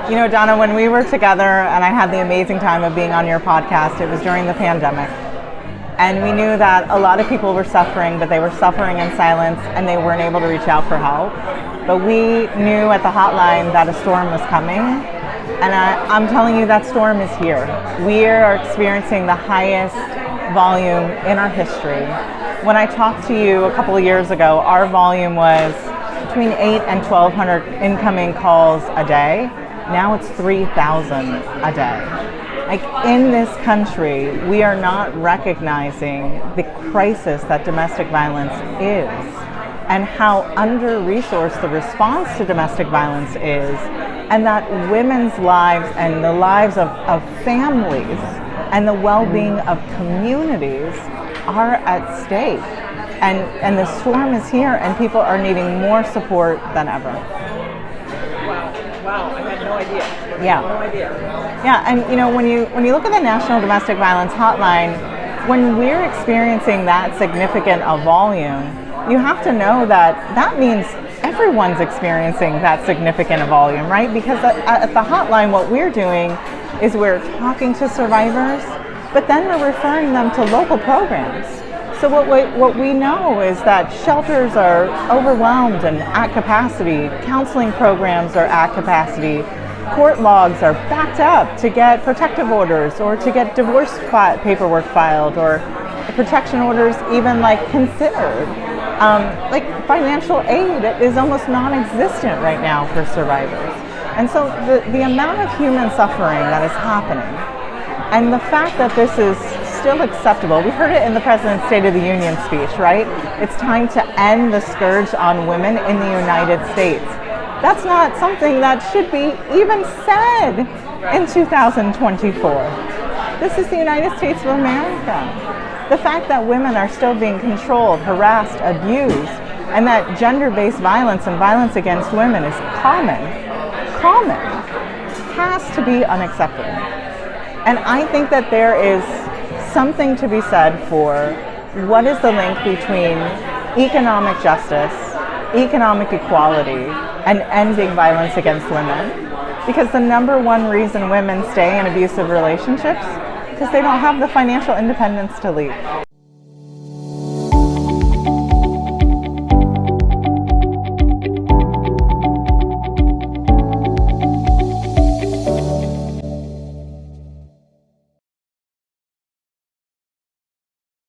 You know, Donna, when we were together and I had the amazing time of being on your podcast, it was during the pandemic. And we knew that a lot of people were suffering, but they were suffering in silence and they weren't able to reach out for help. But we knew at the hotline that a storm was coming. And I'm telling you, that storm is here. We are experiencing the highest volume in our history. When I talked to you a couple of years ago, our volume was between 8 and 1,200 incoming calls a day. Now it's 3,000 a day. Like, in this country, we are not recognizing the crisis that domestic violence is and how under-resourced the response to domestic violence is, and that women's lives and the lives of families and the well-being of communities are at stake. And the storm is here, and people are needing more support than ever. Wow, I had no idea. Yeah. No idea. Yeah, and you know, when you look at the National Domestic Violence Hotline, when we're experiencing that significant a volume, you have to know that means everyone's experiencing that significant a volume, right? Because at the hotline, what we're doing is we're talking to survivors, but then we're referring them to local programs. So what we know is that shelters are overwhelmed and at capacity, counseling programs are at capacity, court logs are backed up to get protective orders or to get divorce paperwork filed, or protection orders even like considered. Like financial aid is almost non-existent right now for survivors. And so the amount of human suffering that is happening, and the fact that this is still acceptable. We heard it in the President's State of the Union speech, right? It's time to end the scourge on women in the United States. That's not something that should be even said in 2024. This is the United States of America. The fact that women are still being controlled, harassed, abused, and that gender-based violence and violence against women is common, has to be unacceptable. And I think that there is something to be said for what is the link between economic justice, economic equality, and ending violence against women. Because the number one reason women stay in abusive relationships is because they don't have the financial independence to leave.